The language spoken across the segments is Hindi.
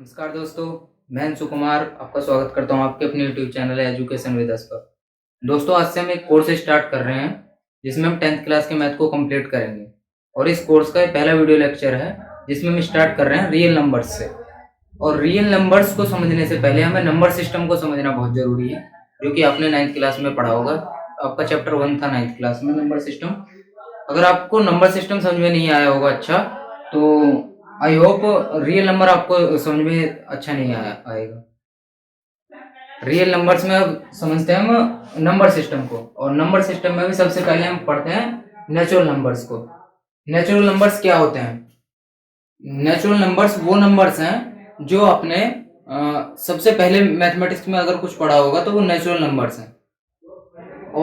नमस्कार दोस्तों, मैं अंशु कुमार आपका स्वागत करता हूं आपके अपने यूट्यूब चैनल है एजुकेशन विद अस पर। दोस्तों, आज से हम एक कोर्स स्टार्ट कर रहे हैं जिसमें हम 10th क्लास के मैथ को कंप्लीट करेंगे और इस कोर्स का ये पहला वीडियो लेक्चर है जिसमें हम स्टार्ट कर रहे हैं रियल नंबर्स से। और रियल नंबर्स को समझने से पहले हमें नंबर सिस्टम को समझना बहुत जरूरी है, जो कि आपने 9th क्लास में पढ़ा होगा। आपका चैप्टर 1 था 9th क्लास में, नंबर सिस्टम। अगर आपको नंबर सिस्टम समझ में नहीं आया होगा अच्छा, तो आई होप रियल नंबर आपको समझ में अच्छा नहीं आएगा। रियल नंबर्स में अब समझते हैं हम नंबर सिस्टम को, और नंबर सिस्टम में भी सबसे पहले हम पढ़ते हैं नेचुरल नंबर्स को। नेचुरल नंबर्स क्या होते हैं? नेचुरल नंबर्स वो नंबर्स हैं जो अपने सबसे पहले मैथमेटिक्स में अगर कुछ पढ़ा होगा तो वो नेचुरल नंबर्स हैं।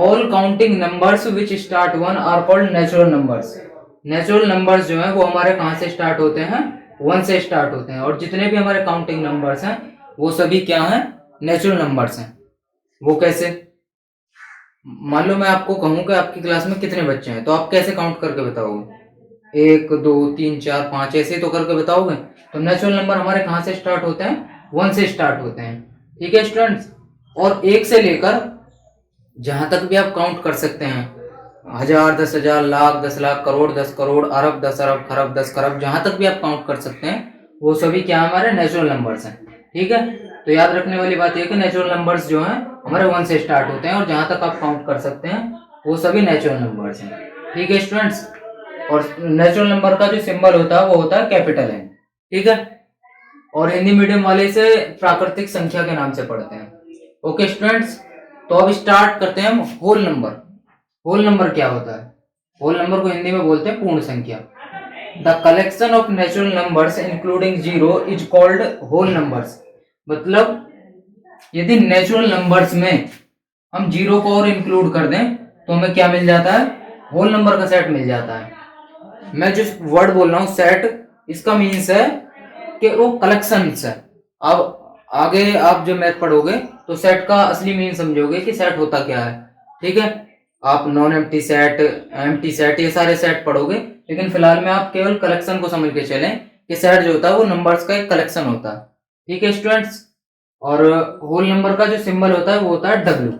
All counting numbers which start one are called natural numbers. Natural numbers जो है वो हमारे कहाँ से स्टार्ट होते हैं? 1 से स्टार्ट होते हैं। और जितने भी हमारे काउंटिंग नंबर्स हैं वो सभी क्या हैं? नेचुरल नंबर्स हैं। वो कैसे? मान लो मैं आपको कहूं कि आपकी क्लास में कितने बच्चे हैं, तो आप कैसे काउंट करके बताओगे? 1 2 3 4 5 ऐसे तो करके बताओगे। तो नेचुरल नंबर हमारे कहाँ से स्टार्ट होते हैं? 1 से स्टार्ट होते हैं। ठीक है स्टूडेंट्स। और 1 से लेकर जहां तक भी आप काउंट कर सकते हैं, 1000 10,000 लाख 10 लाख करोड़ 10 करोड़ अरब 10 अरब खरब 10 खरब, जहां तक भी आप काउंट कर सकते हैं वो सभी क्या हमारे नेचुरल नंबर्स हैं। ठीक है, तो याद रखने वाली बात यह कि नेचुरल नंबर्स जो हैं हमारे 1 से स्टार्ट होते हैं और जहां तक आप काउंट कर सकते हैं वो सभी नेचुरल नंबर्स हैं। ठीक है स्टूडेंट्स। और नेचुरल नंबर का जो सिंबल होता है वो होता है कैपिटल एन। ठीक है, और हिंदी मीडियम वाले इसे प्राकृतिक संख्या के नाम से पढ़ते हैं। ओके स्टूडेंट्स, तो अब स्टार्ट करते हैं हम होल नंबर। होल नंबर क्या होता है? होल नंबर को हिंदी में बोलते हैं पूर्ण संख्या। The collection of natural numbers including zero is called whole numbers. मतलब यदि नेचुरल नंबर्स में हम जीरो को और इंक्लूड कर दें तो हमें क्या मिल जाता है? होल नंबर का सेट मिल जाता है। मैं जो वर्ड बोल रहा हूं सेट, इसका मीन्स है कि वो कलेक्शंस है। अब आगे आप जो मैथ पढ़ोगे तो सेट का असली मीन समझोगे कि सेट होता क्या है। ठीक है, आप non empty set, empty set, ये सारे सेट पढ़ोगे, लेकिन फिलहाल में आप केवल कलेक्शन को समझ के चलें कि सेट जो होता है वो नंबर्स का एक कलेक्शन होता है। ठीक है स्टूडेंट्स। और होल नंबर का जो सिंबल होता है वो होता है डब्ल्यू।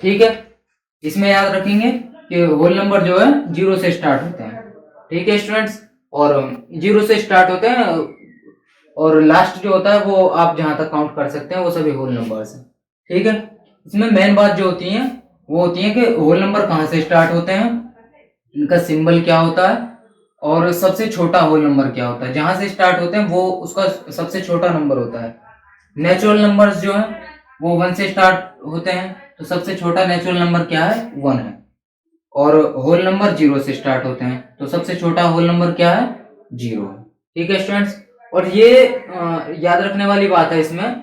ठीक है, इसमें याद रखेंगे कि होल नंबर जो है जीरो से स्टार्ट होते हैं। ठीक है स्टूडेंट्स, और जीरो से स्टार्ट होते हैं और लास्ट जो होता है वो आप जहां तक काउंट कर सकते हैं वो सभी होल नंबर्स हैं। ठीक है, इसमें मेन बात जो होती है वो होती है कि होल नंबर कहाँ से स्टार्ट होते हैं, इनका सिंबल क्या होता है, और सबसे छोटा होल नंबर क्या होता है। जहां से स्टार्ट होते हैं वो उसका सबसे छोटा नंबर होता है। नेचुरल नंबर्स जो है वो 1 से स्टार्ट होते हैं, तो सबसे छोटा नेचुरल नंबर क्या है? 1 है। और होल नंबर 0 से स्टार्ट होते हैं, तो सबसे छोटा होल नंबर क्या है? 0 है। ठीक है स्टूडेंट्स। और ये याद रखने वाली बात है इसमें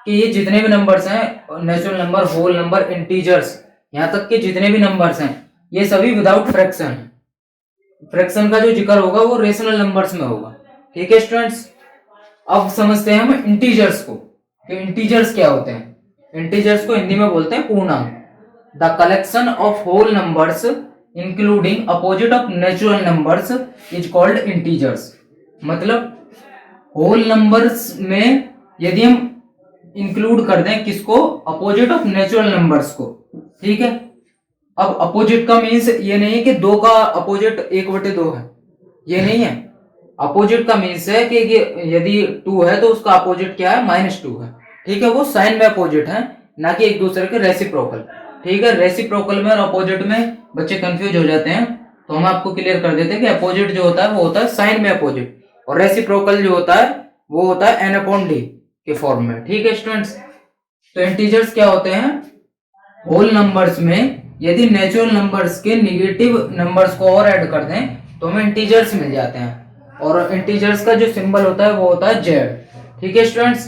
कि ये जितने भी नंबर्स हैं, natural number, whole number, integers, यहाँ तक के जितने भी नंबर्स हैं ये सभी विदाउट फ्रैक्शन है। फ्रैक्शन का जो जिक्र होगा वो रेशनल नंबर्स में होगा। ठीक है स्टूडेंट्स। अब समझते हैं हम इंटीजर्स को कि इंटीजर्स क्या होते हैं। इंटीजर्स को हिंदी में बोलते हैं पूर्णांक। The collection of whole numbers including opposite of natural numbers is called integers. मतलब होल नंबर्स में यदि हम इंक्लूड कर दें किसको? अपोजिट ऑफ नेचुरल नंबर्स को। ठीक है, अब अपोजिट का मीन्स ये नहीं कि दो का अपोजिट 1/2 है, ये नहीं है। अपोजिट का मीन्स है कि यदि 2 है तो उसका अपोजिट क्या है? -2 है। ठीक है, वो साइन में अपोजिट है, ना कि एक दूसरे के रेसिप्रोकल। ठीक है, रेसिप्रोकल में और अपोजिट में बच्चे कंफ्यूज हो जाते हैं, तो हम आपको क्लियर कर देते हैं कि अपोजिट जो होता है वो होता है साइन में अपोजिट, और रेसिप्रोकल जो होता है वो होता है n/d के फॉर्म में। ठीक है स्टूडेंट्स। तो इंटीजर्स क्या होते हैं? होल नंबर्स में यदि नेचुरल नंबर्स के निगेटिव नंबर्स को और ऐड कर दें तो हमें इंटीजर्स मिल जाते हैं, और इंटीजर्स का जो सिंबल होता है वो होता है जेड। ठीक है स्टूडेंट्स,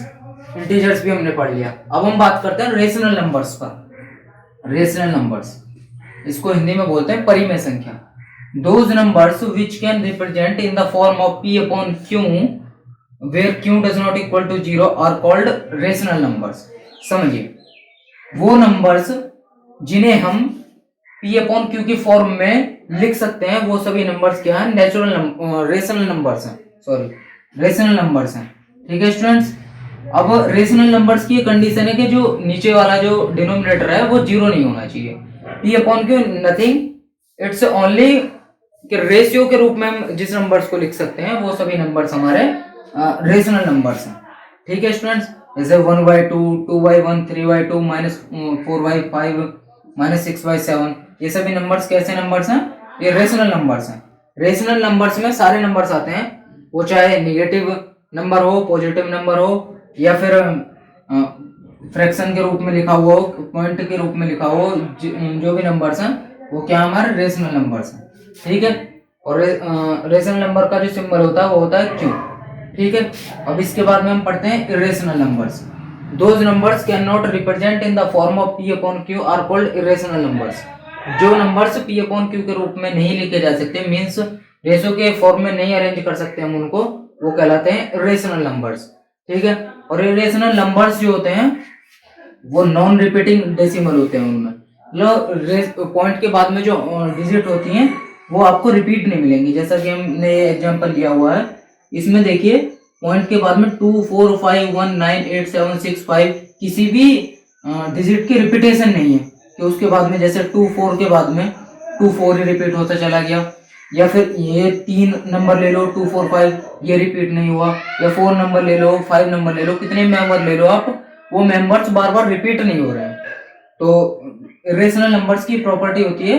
इंटीजर्स भी हमने पढ़ लिया। अब हम बात करते हैं रेशनल नंबर्स पर। रेशनल नंबर्स, इसको हिंदी में बोलते हैं परिमेय संख्या। Those numbers which can represent in the form of p/q where q does not equal to 0 are called rational numbers। समझिए, वो नंबर्स जिन्हें हम p/q की फॉर्म में लिख सकते हैं वो सभी नंबर्स क्या हैं? रेशनल नंबर्स हैं। सॉरी, रेशनल नंबर्स हैं। ठीक है स्टूडेंट्स। अब रेशनल नंबर्स की कंडीशन है कि जो नीचे वाला जो डिनोमिनेटर है वो जीरो नहीं होना चाहिए। P upon Q nothing it's only कि रेशियो के रूप में हम जिस नंबर्स को लिख सकते हैं वो सभी नंबर्स हमारे रेशनल नंबर्स हैं। ठीक है स्टूडेंट्स, जैसे 1/2, 2/1, 3/2, -4/5, -6/7, ये सभी नंबर्स कैसे नंबर्स हैं? ये रेशनल नंबर्स हैं। रेशनल नंबर्स में सारे नंबर्स आते हैं, वो चाहे निगेटिव नंबर हो, पॉजिटिव नंबर हो, या फिर फ्रैक्शन के रूप में लिखा हुआ हो, पॉइंट के रूप में लिखा हो, जो भी नंबर्स हैं वो क्या हमारे रेशनल नंबर्स हैं। ठीक है, और रेशनल नंबर का जो सिंबल होता है वो होता है क्यू। ठीक है, अब इसके बाद में हम पढ़ते हैं irrational numbers. Those numbers can not represent in the form of P upon Q R called irrational numbers. जो नंबर्स पी अपॉन क्यू के रूप में नहीं लिखे जा सकते, मीन्स रेशो के फॉर्म में नहीं अरेंज कर सकते हम उनको, वो कहलाते हैं इरेशनल नंबर्स। ठीक है, और इरेशनल नंबर्स जो होते हैं वो नॉन रिपीटिंग डेसिमल होते हैं। उनमें मतलब पॉइंट के बाद में जो डिजिट होती हैं वो आपको रिपीट नहीं मिलेंगी। जैसा कि हमने एग्जांपल लिया हुआ है, इसमें देखिए पॉइंट के बाद में 2, 4, 5, 1, 9, 8, 7, 6, 5 किसी भी डिजिट की रिपीटेशन नहीं है कि उसके बाद में जैसे 2, 4 के बाद में 2, 4 ही रिपीट होता चला गया, या फिर ये 3 नंबर ले लो 2, 4, 5 ये रिपीट नहीं हुआ, या 4 नंबर ले लो, 5 नंबर ले लो, कितने नंबर ले लो आप, वो मेंबर्स बार बार रिपीट नहीं हो रहे हैं। तो इरेशनल नंबर्स की प्रॉपर्टी होती है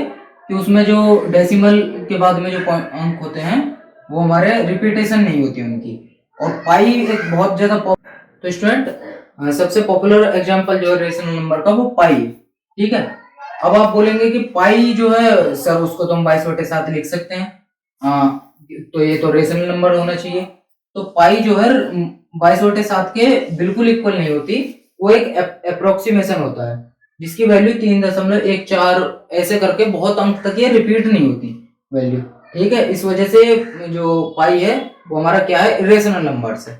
कि उसमें जो डेसिमल के बाद में जो अंक होते हैं वो हमारे रिपीटेशन नहीं होती उनकी। और पाई एक बहुत ज्यादा तो स्टूडेंट सबसे पॉपुलर एग्जांपल जो है रेशनल नंबर का वो पाई। ठीक है, अब आप बोलेंगे कि पाई जो है सर उसको तो हम 22/7 लिख सकते हैं, तो ये तो रेशनल नंबर होना चाहिए। तो पाई जो है 22/7 के बिल्कुल इक्वल नहीं होती, वो एक अप्रोक्सीमेशन होता है जिसकी वैल्यू 3.14 ऐसे करके बहुत अंक तक ये रिपीट नहीं होती वैल्यू। ठीक है, इस वजह से जो पाई है वो हमारा क्या है, इरेशनल नंबर्स है।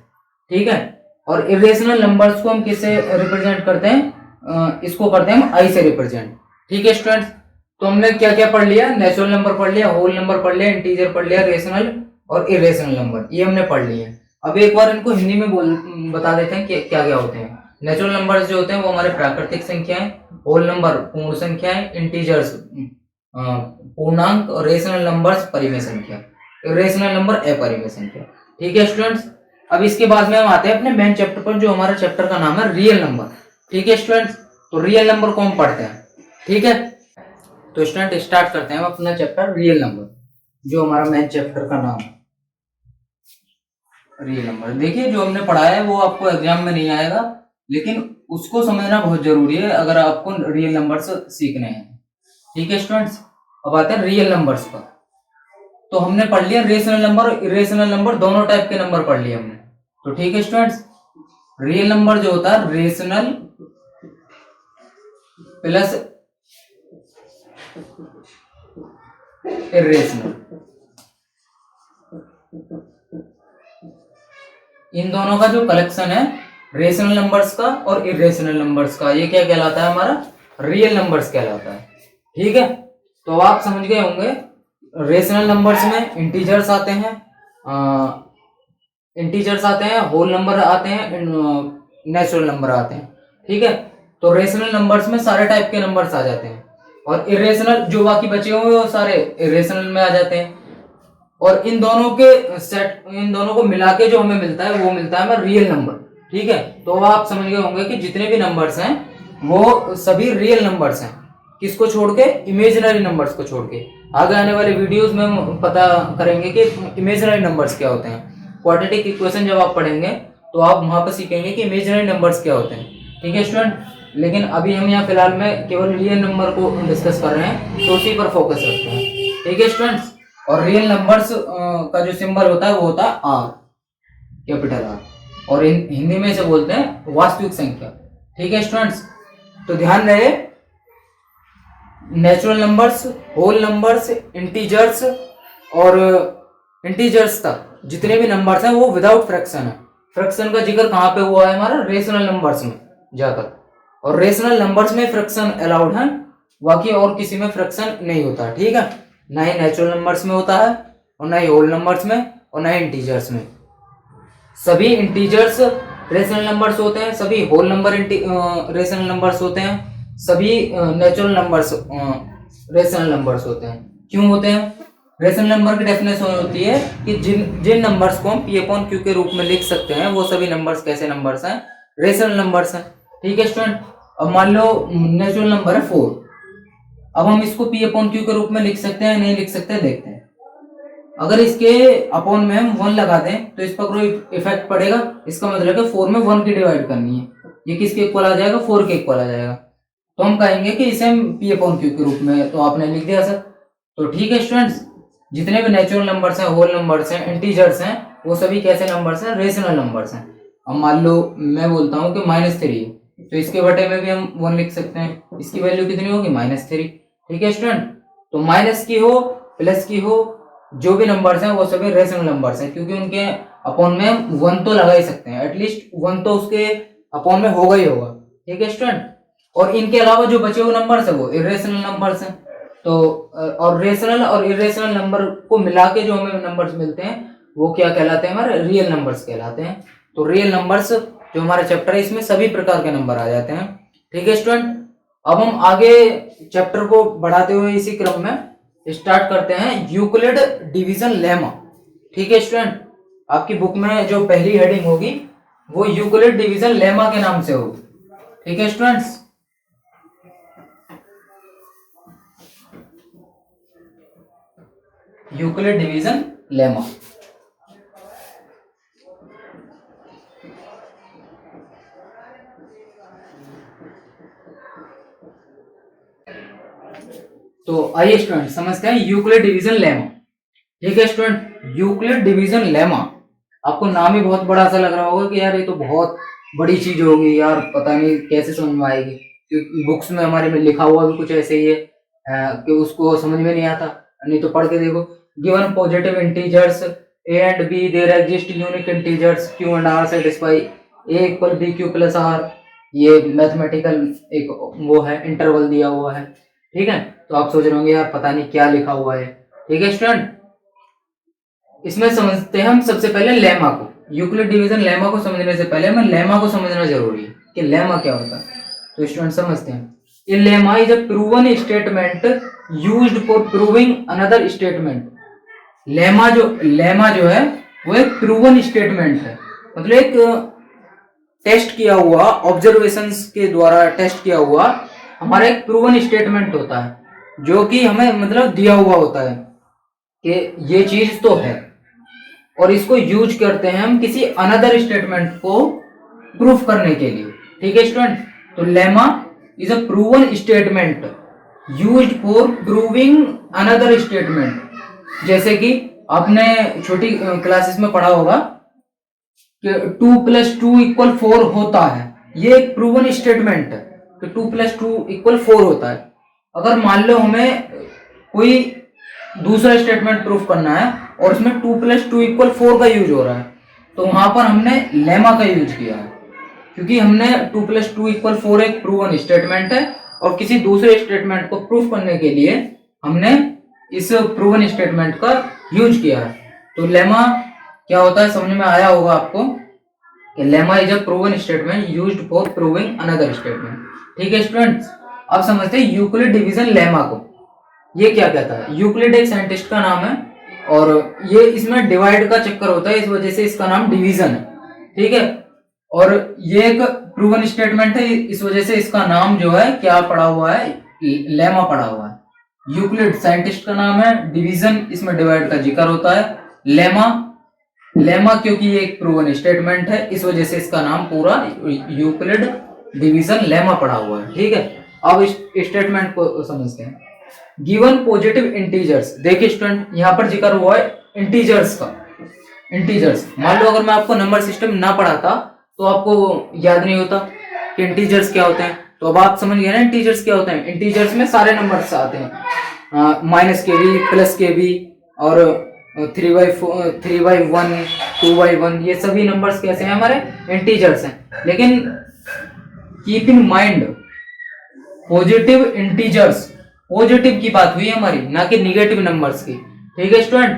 ठीक है, और इरेशनल नंबर्स को हम किससे रिप्रेजेंट करते हैं? इसको करते हैं हम आई से रिप्रेजेंट। ठीक है स्टूडेंट्स, तो हमने क्या क्या पढ़ लिया? नेचुरल नंबर पढ़ लिया, होल नंबर पढ़ लिया, इंटीजर पढ़ लिया, रेशनल और इरेशनल नंबर, ये हमने पढ़ लिए। अब एक बार इनको हिंदी में बता देते हैं कि क्या क्या होते हैं। नेचुरल नंबर्स जो होते हैं वो हमारे प्राकृतिक संख्याएं, होल नंबर पूर्ण संख्याएं, इंटीजर्स पूर्णांक, और रेशनल नंबर्स परिमेय संख्या, रेशनल नंबर अपरिमेय संख्या। ठीक है स्टूडेंट्स, अब इसके बाद में हम आते हैं अपने मेन चैप्टर पर, जो हमारा चैप्टर का नाम है रियल नंबर। ठीक है स्टूडेंट्स, तो रियल नंबर को हम पढ़ते हैं। ठीक है, तो स्टूडेंट स्टार्ट करते हैं अपना चैप्टर रियल नंबर, जो हमारा मेन चैप्टर का नाम है रियल नंबर। देखिए जो हमने पढ़ा है वो आपको एग्जाम में नहीं आएगा, लेकिन उसको समझना बहुत जरूरी है अगर आपको रियल नंबर्स सीखने हैं। ठीक है स्टूडेंट्स, अब आते हैं रियल नंबर्स पर। तो हमने पढ़ लिया रेशनल नंबर और इरेशनल नंबर, दोनों टाइप के नंबर पढ़ लिए हमने। तो ठीक है स्टूडेंट्स, रियल नंबर जो होता है रेशनल प्लस इरेशनल, इन दोनों का जो कलेक्शन है रेशनल नंबर्स का और इरेशनल नंबर्स का, ये क्या कहलाता है? हमारा रियल नंबर्स कहलाता है। ठीक है, तो आप समझ गए होंगे रेशनल नंबर्स में इंटीजर्स आते हैं, होल नंबर आते हैं, नेचुरल नंबर आते हैं। ठीक है, तो रेशनल नंबर्स में सारे टाइप के नंबर्स आ जाते हैं, और इरेशनल जो बाकी बचे हुए वो सारे इरेशनल में आ जाते हैं। और इन दोनों के सेट, इन दोनों को मिला के जो हमें मिलता है वो मिलता है हमें रियल नंबर। ठीक है, तो आप समझ गए होंगे कि जितने भी नंबर्स हैं वो सभी रियल नंबर्स हैं, किसको छोड़ के? इमेजिनरी नंबर्स को छोड़ के। आगे आने वाले वीडियोस में हम पता करेंगे कि इमेजिनरी नंबर्स क्या होते हैं। क्वाड्रेटिक इक्वेशन जब आप पढ़ेंगे तो आप वहां पर सीखेंगे कि इमेजिनरी नंबर्स क्या होते हैं। ठीक है स्टूडेंट, लेकिन अभी हम यहाँ फिलहाल में केवल रियल नंबर को डिस्कस कर रहे हैं, तो उसी पर फोकस रखते हैं। ठीक है स्टूडेंट्स, और रियल नंबर्स का जो सिंबल होता है वो होता है आर, कैपिटल आर, और हिंदी में इसे बोलते हैं वास्तविक संख्या। ठीक है स्टूडेंट्स, तो ध्यान रहे natural numbers, whole numbers, integers और इंटीजर्स तक जितने भी नंबर्स हैं वो विदाउट फ्रैक्शन है। फ्रैक्शन का जिक्र कहाँ पे हुआ है? हमारा रेशनल नंबर्स में जाकर, और रेशनल नंबर्स में फ्रैक्शन अलाउड है, बाकी और किसी में फ्रैक्शन नहीं होता। ठीक है, ना ही नेचुरल नंबर्स में होता है, और ना ही होल नंबर्स में, और ना ही इंटीजर्स में। सभी इंटीजर्स रेशनल नंबर्स होते हैं, सभी होल नंबर रेशनल नंबर्स होते हैं, सभी नेचुरल नंबर्स रेशनल नंबर्स होते हैं। क्यों होते हैं? रेशनल नंबर की डेफिनेशन होती है कि जिन जिन नंबर्स को हम पी अपॉन क्यू के रूप में लिख सकते हैं वो सभी नंबर्स कैसे नंबर्स हैं? रेशनल नंबर्स हैं। ठीक है स्टूडेंट, अब मान लो नेचुरल नंबर है 4, अब हम इसको पी अपॉन क्यू के रूप में लिख सकते हैं नहीं लिख सकते हैं, देखते हैं। अगर इसके अपॉन में हम 1 लगा दें तो इस पर कोई इफेक्ट पड़ेगा? इसका मतलब है 4 में 1 की डिवाइड करनी है, ये किसके इक्वल आ जाएगा? 4 के इक्वल आ जाएगा। तो हम कहेंगे कि इसे हम पी अपॉन क्यू के रूप में, तो आपने लिख दिया सर। तो ठीक है स्टूडेंट्स, जितने भी नेचुरल नंबर्स हैं, होल नंबर्स हैं, इंटीजर्स हैं, वो सभी कैसे नंबर्स हैं? रेशनल नंबर्स हैं। अब मान लो मैं बोलता हूँ कि -3 है, तो इसके बटे में भी हम 1 लिख सकते हैं। इसकी वैल्यू कितनी होगी? -3। ठीक है स्टूडेंट, तो माइनस की हो प्लस की हो, जो भी नंबर्स हैं वो सभी रेशनल नंबर्स हैं, क्योंकि उनके अपॉन में 1 तो लगा ही सकते हैं, एटलीस्ट 1 तो उसके अपॉन में होगा ही होगा। ठीक है स्टूडेंट, और इनके अलावा जो बचे हुए नंबर्स है वो इरेशनल नंबर्स हैं। तो और रेशनल और इरेशनल नंबर को मिला के जो हमें नंबर्स मिलते हैं वो क्या कहलाते हैं? हमारे रियल नंबर्स कहलाते हैं। तो रियल नंबर्स जो हमारा चैप्टर है इसमें सभी प्रकार के नंबर आ जाते हैं। ठीक है स्टूडेंट, अब हम आगे चैप्टर को बढ़ाते हुए इसी क्रम में स्टार्ट करते हैं यूक्लिड डिवीजन लेमा। ठीक है स्टूडेंट, आपकी बुक में जो पहली हेडिंग होगी वो यूक्लिड डिवीजन लेमा के नाम से होगी। ठीक है स्टूडेंट्स, यूक्लिड डिवीजन लेमा। तो आइए स्टूडेंट समझते हैं यूक्लिड डिवीजन लेमा। ठीक है स्टूडेंट, यूक्लिड डिवीजन लेमा, आपको नाम ही बहुत बड़ा सा लग रहा होगा कि यार ये तो बहुत बड़ी चीज होगी यार, पता नहीं कैसे समझ में आएगी, क्योंकि बुक्स में हमारे में लिखा हुआ भी कुछ ऐसे ही है कि उसको समझ में नहीं आता। नहीं तो पढ़ के देखो, given positive integers A and B there exist unique integers Q and R satisfy A equal B Q plus R, ये मैथमेटिकल एक वो है, इंटरवल दिया हुआ है। ठीक है, तो आप सोच रहे होंगे यार पता नहीं क्या लिखा हुआ है। ठीक है स्टूडेंट, इसमें समझते हैं हम सबसे पहले लेमा को। यूक्लिड डिवीजन लेमा को समझने से पहले हमें लेमा को समझना जरूरी है कि लेमा क्या होता है। तो स्टूडेंट समझते हैं, a lemma is a proven statement used for proving another statement. Lemma जो है वो एक प्रूवन स्टेटमेंट है, मतलब एक टेस्ट किया हुआ, ऑब्जर्वेशंस के द्वारा टेस्ट किया हुआ हमारा एक प्रूवन स्टेटमेंट होता है, जो कि हमें मतलब दिया हुआ होता है कि ये चीज तो है, और इसको यूज करते हैं हम किसी अनदर स्टेटमेंट को प्रूफ करने के लिए। ठीक है स्टूडेंट, तो lemma is a proven statement used for proving another statement. जैसे कि आपने छोटी क्लासेस में पढ़ा होगा कि 2 + 2 = 4 होता है, ये एक प्रूवन स्टेटमेंट है कि 2 + 2 = 4 होता है। अगर मान लो हमें कोई दूसरा स्टेटमेंट प्रूफ करना है और उसमें 2 + 2 = 4 का यूज हो रहा है, तो वहां पर हमने लेमा का यूज किया है, क्योंकि हमने 2 + 2 = 4 एक प्रूवन स्टेटमेंट है, और किसी दूसरे स्टेटमेंट को प्रूफ करने के लिए हमने इस प्रूवन स्टेटमेंट का यूज किया है। तो लेमा क्या होता है समझ में आया होगा आपको कि lemma is a proven statement used for proving another statement. ठीक है स्टूडेंट्स, अब समझते हैं यूक्लिड डिवीजन लेमा को। ये क्या कहता है? यूक्लिड एक साइंटिस्ट का नाम है, और ये इसमें डिवाइड का चक्कर होता है, इस वजह से इसका नाम डिवीजन है। ठीक है, और ये एक प्रूवन स्टेटमेंट है, इस वजह से इसका नाम जो है क्या पड़ा हुआ है? लेमा पड़ा हुआ है। यूक्लिड साइंटिस्ट का नाम है, डिवीजन इसमें डिवाइड का जिक्र होता है, लेमा क्योंकि ये एक प्रूवन स्टेटमेंट है, इस वजह से इसका नाम पूरा यूक्लिड डिवीजन लेमा पड़ा हुआ है। ठीक है, अब इस स्टेटमेंट को समझते हैं। गिवन पॉजिटिव इंटीजर्स, देखिए स्टूडेंट यहाँ पर जिक्र हुआ है इंटीजर्स का। इंटीजर्स, मान लो अगर मैं आपको नंबर सिस्टम ना पढ़ाता तो आपको याद नहीं होता कि इंटीजर्स क्या होते हैं, तो अब आप समझ गए ना इंटीजर्स क्या होते हैं। इंटीजर्स में सारे नंबर्स आते हैं, माइनस के भी, प्लस के भी, और 3/1, 2/1, ये सभी नंबर्स कैसे हैं? हमारे इंटीजर्स हैं। लेकिन keep in mind, positive integers, positive की बात हुई हमारी, ना कि निगेटिव नंबर्स की। ठीक है स्टूडेंट,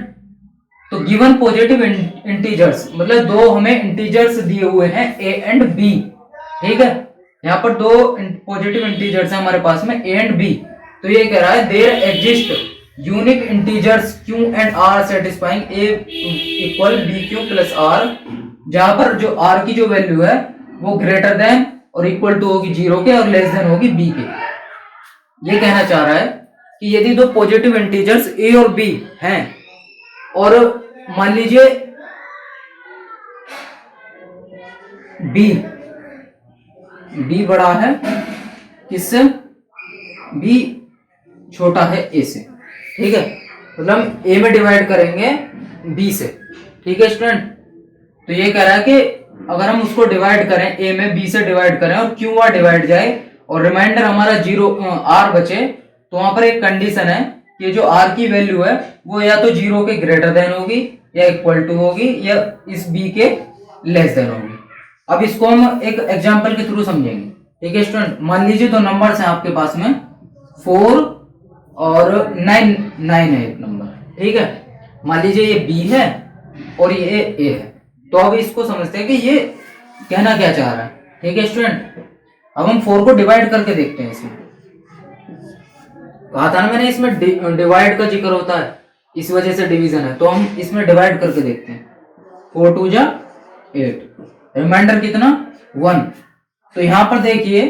तो गिवन पॉजिटिव इंटीजर्स मतलब दो हमें इंटीजर्स दिए हुए हैं a एंड b, ठीक है। यहाँ पर दो पॉजिटिव इंटीजर्स हैं हमारे पास में a एंड b। तो ये कह रहा है there exist unique integers q and r satisfying a equal bq plus r, जहां पर जो r की जो वैल्यू है वो ग्रेटर देन और इक्वल टू होगी 0 के और लेस देन होगी b के। ये कहना चाह रहा है कि यदि दो पॉजिटिव इंटीजर्स a और b हैं और मान लीजिए b बड़ा है किससे, b छोटा है a से, ठीक है। मतलब हम a में डिवाइड करेंगे b से, ठीक है स्टूडेंट। तो ये कह रहा है कि अगर हम उसको डिवाइड करें a में b से डिवाइड करें और q r डिवाइड जाए और रिमाइंडर हमारा 0 r बचे, तो वहां पर एक कंडीशन है कि जो r की वैल्यू है वो या तो 0 के ग्रेटर देन होगी या इक्वल टू होगी या इस b के लेस देन होगी। अब इसको हम एक एग्जांपल के थ्रू समझेंगे, ठीक है स्टूडेंट। मान लीजिए दो नंबर्स हैं आपके पास में 4 और 9 है एक नंबर, ठीक है। मान लीजिए ये b है और ये a है। तो अब इसको समझते हैं कि ये कहना क्या चाह रहा है, ठीक है स्टूडेंट। अब हम 4 को डिवाइड करके देखते हैं। इसमें कहा था ना मैंने, इसमें डिवाइड का जिक्र होता है, इस वजह से डिवीजन है। तो हम इसमें डिवाइड करके देखते हैं। 4 2 जा 8, रिमाइंडर कितना 1। तो यहां पर देखिए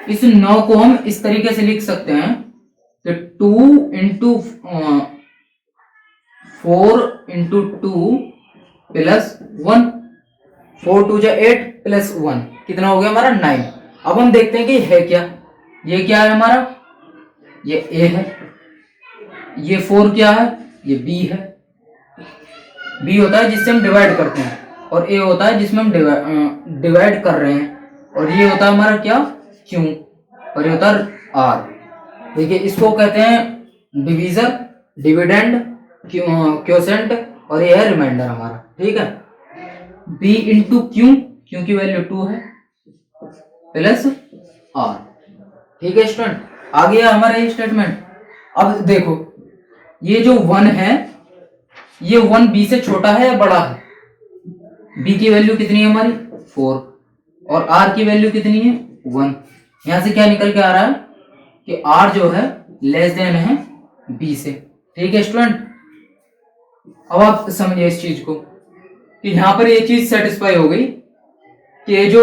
इस 9 को हम इस तरीके से लिख सकते हैं कि 2 इंटू 4 इंटू 2 प्लस 1, 4 2 जा 8 प्लस 1 कितना हो गया हमारा 9। अब हम देखते हैं कि है क्या, ये क्या है हमारा, ये a है, ये 4 क्या है, ये b है। b होता है जिससे हम डिवाइड करते हैं और a होता है जिसमें हम डिवाइड कर रहे हैं, और ये होता है हमारा क्या q और ये होता है r। देखिए इसको कहते हैं डिवीजर, डिविडेंड, क्वोशेंट और ये है रिमाइंडर हमारा, ठीक है। b इंटू क्यू की वैल्यू 2 है प्लस r, ठीक है स्टूडेंट। आ गया हमारा ये स्टेटमेंट। अब देखो ये जो 1 है ये 1 b से छोटा है या बड़ा है, b की वैल्यू कितनी है हमारी 4 और r की वैल्यू कितनी है 1। यहां से क्या निकल के आ रहा है कि r जो है लेस देन है b से, ठीक है स्टूडेंट। अब आप समझिए इस चीज को कि यहां पर ये चीज सेटिस्फाई हो गई कि ये जो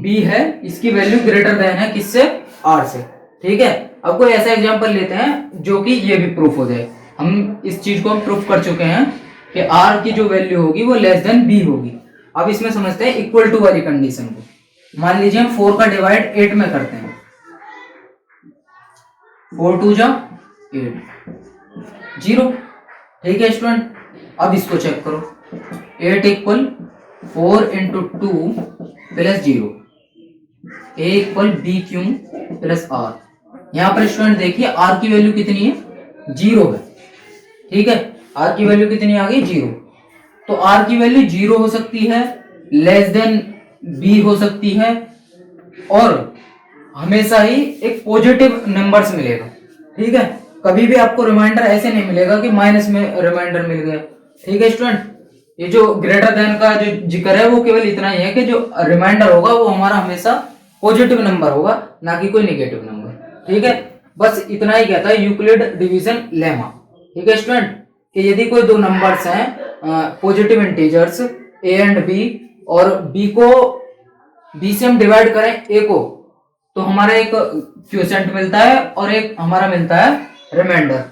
b है इसकी वैल्यू ग्रेटर देन है किससे, r से, ठीक है। अब कोई ऐसा एग्जांपल लेते हैं जो कि ये भी प्रूफ हो जाए। हम इस चीज को हम प्रूफ कर चुके हैं कि r की जो वैल्यू होगी वो लेस देन b होगी। अब इसमें समझते हैं इक्वल टू वाली कंडीशन को। मान लीजिए हम 4 का डिवाइड 8 में करते हैं, 4 2 जा 8 0, ठीक है स्टूडेंट। अब इसको चेक करो, 8 equal 4 into 2 plus 0, a equal B Q plus r। यहां पर स्टूडेंट देखिए r की वैल्यू कितनी है 0 है, ठीक है। r की वैल्यू कितनी आ गई 0। तो r की वैल्यू 0 हो सकती है, लेस देन b हो सकती है, और हमेशा ही एक पॉजिटिव नंबर्स मिलेगा, ठीक है। कभी भी आपको रिमाइंडर ऐसे नहीं मिलेगा कि माइनस में रिमाइंडर मिल गया, ठीक है स्टूडेंट। ये जो ग्रेटर देन का जो जिक्र है वो केवल इतना ही है कि जो रिमाइंडर होगा वो हमारा हमेशा पॉजिटिव नंबर होगा, ना कि कोई नेगेटिव नंबर, ठीक है। बस इतना ही कहता है यूक्लिड डिवीजन लेमा, ठीक है स्टूडेंट। कि यदि कोई दो नंबर्स हैं positive integers a and b और b से हम डिवाइड करें a को, तो हमारा एक क्वोशेंट मिलता है और एक हमारा मिलता है रिमाइंडर।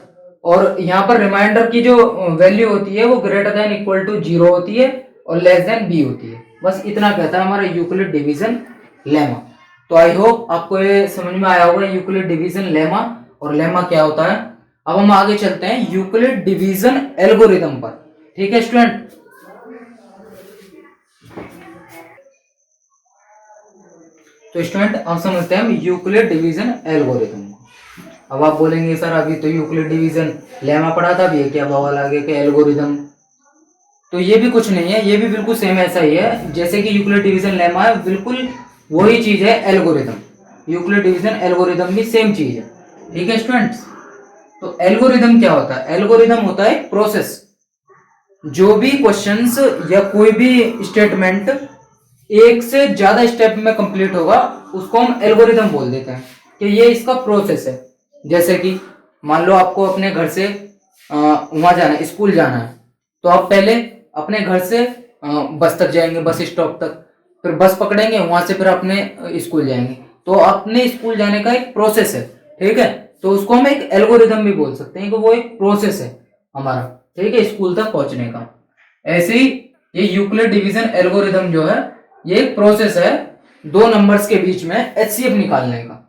और यहाँ पर रिमाइंडर की जो वैल्यू होती है वो ग्रेटर देन इक्वल टू 0 होती है और लेस देन b होती है। बस इतना कहता है हमारा यूक्लिड डिवीजन लेमा। तो आई होप आपको ये समझ में आया होगा यूक्लिड डिवीजन लेमा और लेमा क्या होता है। अब हम आगे चलते हैं यूक्लिड डिवीजन एल्गोरिथम पर, ठीक है स्टूडेंट। तो स्टूडेंट अब समझते हैं यूक्लिड डिवीजन एल्गोरिथम। अब आप बोलेंगे सर अभी तो यूक्लिड डिवीजन लेमा पढ़ा था, अब ये क्या बवाल आ गया कि एल्गोरिथम। तो ये भी कुछ नहीं है, ये भी बिल्कुल सेम ऐसा ही है जैसे कि यूक्लिड डिवीजन लेमा है, बिल्कुल वही चीज है एल्गोरिथम। यूक्लिड डिवीजन एल्गोरिथम भी सेम चीज है, ठीक है स्टूडेंट्स। तो एल्गोरिथम क्या होता है, एल्गोरिथम होता है प्रोसेस जो भी क्वेश्चंस या कोई भी स्टेटमेंट एक से ज्यादा स्टेप में कंप्लीट होगा उसको हम एल्गोरिदम बोल देते हैं कि ये इसका प्रोसेस है। जैसे कि मान लो आपको अपने घर से वहां जाना है, स्कूल जाना है, तो आप पहले अपने घर से बस तक जाएंगे, बस स्टॉप तक, फिर बस पकड़ेंगे, वहां से फिर अपने स्कूल जाएंगे। तो अपने स्कूल जाने का एक प्रोसेस है, ठीक है। तो उसको हम एक एल्गोरिदम भी बोल सकते हैं कि वो एक प्रोसेस है हमारा, ठीक है, स्कूल तक पहुंचने का। ऐसे ही ये यूक्लिड डिवीजन एल्गोरिदम जो है ये एक प्रोसेस है दो नंबर्स के बीच में एचसीएफ निकालने का।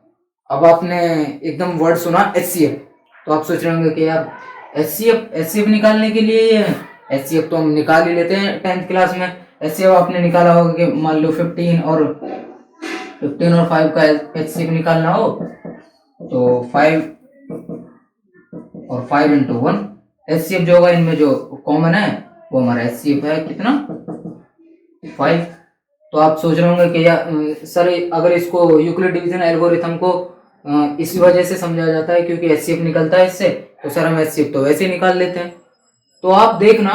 अब आपने एकदम वर्ड सुना एचसीएफ, तो आप सोच रहे होंगे कि यार एचसीएफ निकालने के लिए ये है। एचसीएफ तो हम निकाल ही लेते हैं 10th क्लास में। एचसीएफ आपने निकाला होगा कि मान लो 15 और 5 का एचसीएफ निकालना हो तो 5 और 5 इंटू 1 एचसीएफ जो होगा इनमें जो कॉमन है वो हमारा एचसीएफ है कितना 5। तो आप सोच रहे होंगे कि यार सर अगर इसको यूक्लिड डिवीजन एल्गोरिथम को इसी वजह से समझा जाता है क्योंकि एचसीएफ निकलता है इससे, तो सर हम एचसीएफ तो वैसे ही निकाल लेते हैं। तो आप देखना,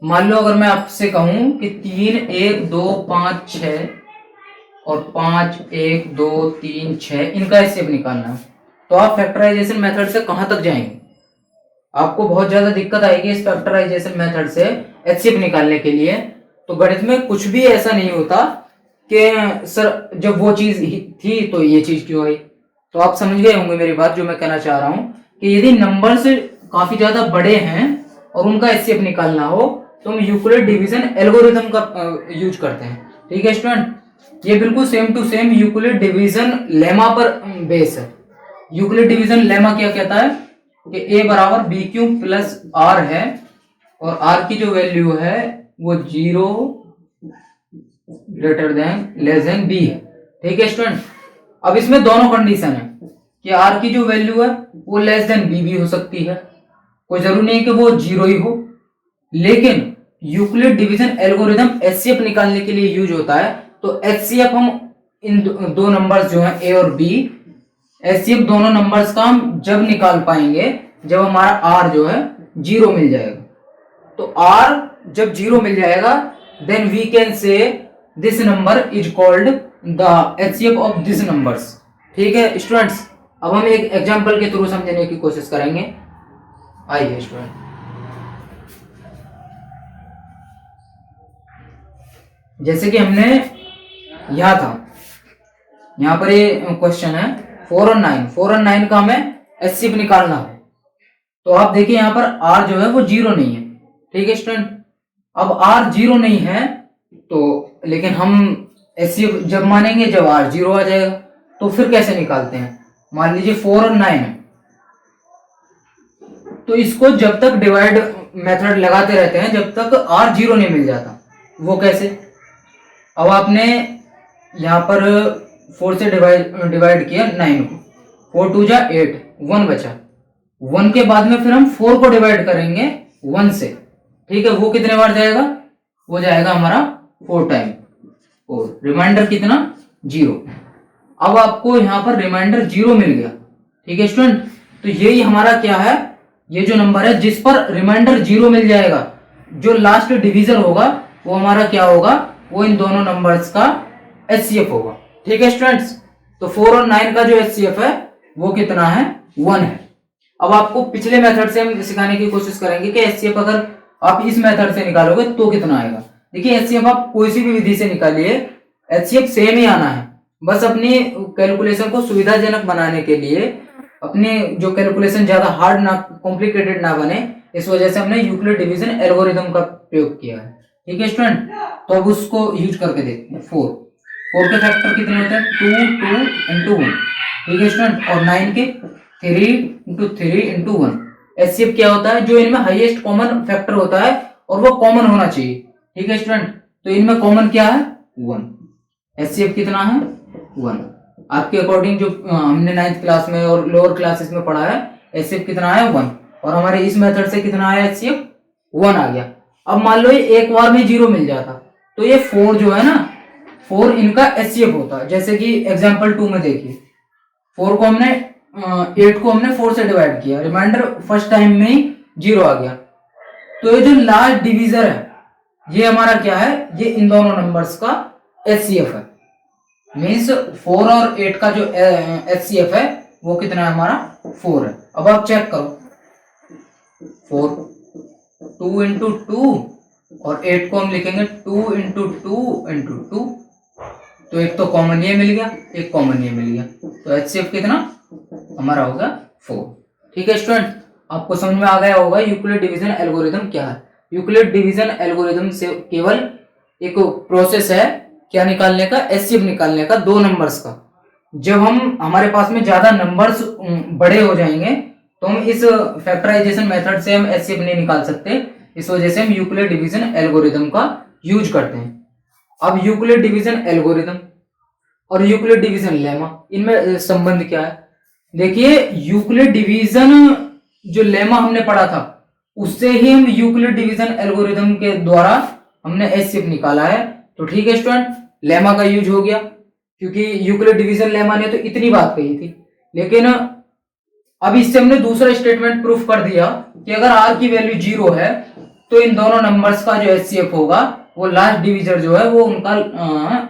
मान लो अगर मैं आपसे कहूं कि 3 1 2 5 6 और 5 1 2 3 6 इनका एचसीएफ निकालना है, तो आप फैक्टराइजेशन मेथड से कहां तक जाएंगे? आपको बहुत ज्यादा दिक्कत आएगी इस फैक्टराइजेशन मेथड से एचसीएफ निकालने के लिए। तो गणित में कुछ भी ऐसा नहीं होता कि सर जब वो चीज थी तो ये चीज क्यों आई। तो आप समझ गए होंगे मेरी बात, जो मैं कहना चाह रहा हूं कि यदि नंबर्स काफी ज्यादा बड़े हैं और उनका एचसीएफ निकालना हो तो हम यूक्लिड डिवीजन एल्गोरिथम का यूज करते हैं, ठीक है स्टूडेंट। ये बिल्कुल same to same Euclid division lemma पर बेस है। यूक्लिड डिवीजन लेमा क्या कहता है कि ए बराबर बी क्यू प्लस आर है और आर की जो वैल्यू है वो 0 greater than less than B है, ठीक है स्टूडेंट। अब इसमें दोनों कंडीशन है कि आर की जो वैल्यू है वो लेस देन बी भी हो सकती है, कोई जरूरी नहीं कि वो 0 ही हो। लेकिन यूक्लिड डिवीजन एल्गोरिथम एचसीएफ निकालने के लिए यूज होता है। तो एचसीएफ हम इन दो नंबर्स जो है ए और बी, एचसीएफ दोनों नंबर्स का हम जब निकाल पाएंगे जब हमारा आर जो है 0 मिल जाएगा। तो आर जब 0 मिल जाएगा then we can say this number is called the HCF of this numbers, ठीक है स्टूडेंट्स। अब हम एक एग्जांपल के थ्रू समझने की कोशिश करेंगे। आइए स्टूडेंट, जैसे कि हमने यहां था, यहां पर ये क्वेश्चन है 4 और 9 का हमें एचसीएफ निकालना है। तो आप देखिए यहां पर आर जो है वो 0 नहीं है, ठीक है स्टूडेंट। अब आर 0 नहीं है तो लेकिन हम एचसीएफ जब मानेंगे जब आर 0 आ जाएगा। तो फिर कैसे निकालते हैं? मान लीजिए 4 और 9 है, तो इसको जब तक डिवाइड मेथड लगाते रहते हैं जब तक आर 0 नहीं मिल जाता। वो कैसे? अब आपने यहां पर 4 से डिवाइड किया 9 को, 4 2 जा 8, 1 बचा। 1 के बाद में फिर हम 4 को डिवाइड करेंगे 1 से, ठीक है। वो कितने बार जाएगा? वो जाएगा हमारा 4 टाइम, और रिमाइंडर कितना 0। अब आपको यहां पर रिमाइंडर 0 मिल गया, ठीक है स्टूडेंट। तो यही हमारा क्या है, ये जो नंबर है जिस पर रिमाइंडर 0 मिल जाएगा, जो लास्ट डिवीजर होगा वो हमारा क्या होगा, वो इन दोनों नंबर्स का एचसीएफ होगा, ठीक है स्टूडेंट्स। तो 4 और 9 का जो एचसीएफ है वो कितना है, 1 है। अब आपको पिछले मेथड से हम सिखाने की कोशिश करेंगे कि एचसीएफ अगर आप इस मेथड से निकालोगे तो कितना आएगा। देखिए एचसीएफ आप कोई सी भी विधि से निकालिए, एचसीएफ सेम ही आना है। बस अपनी कैलकुलेशन को सुविधाजनक बनाने के लिए, अपने जो कैलकुलेशन ज्यादा हार्ड ना, कॉम्प्लिकेटेड ना बने, इस वजह से हमने यूक्लिड डिवीजन एल्गोरिथम का प्रयोग किया है, ठीक है स्टूडेंट। तो अब उसको यूज करके देखते हैं। 4 के फैक्टर कितने होते हैं, 2 2 इंटू 1, ठीक है स्टूडेंट। और 9 के 3 इंटू 3 इंटू 1। एचसीएफ क्या होता है, जो इनमें हाईएस्ट कॉमन फैक्टर होता है और वो कॉमन होना चाहिए, ठीक है स्टूडेंट। तो इनमें कॉमन क्या है, 1। एचसीएफ कितना है, 1। आपके अकॉर्डिंग जो हमने 9th क्लास में और लोअर क्लासेस में पढ़ा है, एचसीएफ कितना है, 1। और हमारे इस मेथड से कितना आया, एचसीएफ 1 आ गया। अब मान लो ये एक बार में 0 मिल जाता तो ये 4 जो है ना, 4 इनका एचसीएफ होता। जैसे कि एग्जांपल 2 में देखिए, 4 को हमने 8 को हमने 4 से डिवाइड किया, रिमाइंडर फर्स्ट टाइम में ही 0 आ गया। तो ये जो लास्ट डिवीजर है ये हमारा क्या है, ये इन दोनों नंबर्स का एचसीएफ है। मीन्स 4 और 8 का जो एचसीएफ है वो कितना है हमारा 4 है। अब आप चेक करो 4 2 इंटू 2 और 8 को हम लिखेंगे 2 इंटू 2 इंटू 2, तो एक तो कॉमन ये मिल गया, एक कॉमन ये मिल गया, तो एचसीएफ कितना हमारा होगा 4। ठीक है स्टूडेंट, आपको समझ में आ गया होगा यूक्लिड डिवीजन एल्गोरिथम क्या है। यूक्लिड डिवीजन एल्गोरिथम से केवल एक प्रोसेस है क्या निकालने का, एचसीएफ निकालने का, दो नंबर्स का। जब हम हमारे पास में ज्यादा नंबर्स बड़े हो जाएंगे तो हम इस फैक्टराइजेशन मेथड से हम एचसीएफ नहीं निकाल सकते, इस वजह से हम यूक्लिड डिवीजन एल्गोरिथम का यूज करते हैं। अब यूक्लिड डिवीजन एल्गोरिथम और यूक्लिड डिवीजन लेमा, इनमें संबंध क्या है? देखिए यूक्लिड डिवीजन जो लेमा हमने पढ़ा था उससे ही हम यूक्लिड डिवीजन एल्गोरिथम के द्वारा हमने एचसीएफ निकाला है। तो ठीक है स्टूडेंट, लेमा का यूज हो गया क्योंकि यूक्लिड डिवीजन लेमा ने तो इतनी बात कही थी, लेकिन अब इससे हमने दूसरा स्टेटमेंट प्रूफ कर दिया कि अगर आर की वैल्यू 0 है तो इन दोनों नंबर्स का जो एचसीएफ होगा वो लास्ट डिविजर जो है वो उनका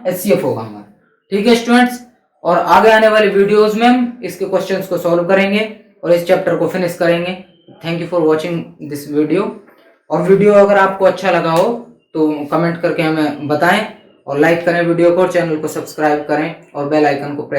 एचसीएफ होगा हमारा। ठीक है स्टूडेंट्स, और आगे आने वाले वीडियोस में हम इसके क्वेश्चंस को सॉल्व करेंगे और इस चैप्टर को फिनिश करेंगे। Thank you for watching this video. और वीडियो अगर आपको अच्छा लगा हो तो कमेंट करके हमें बताएं और लाइक करें वीडियो को, चैनल को सब्सक्राइब करें और बेल आइकन को प्रेस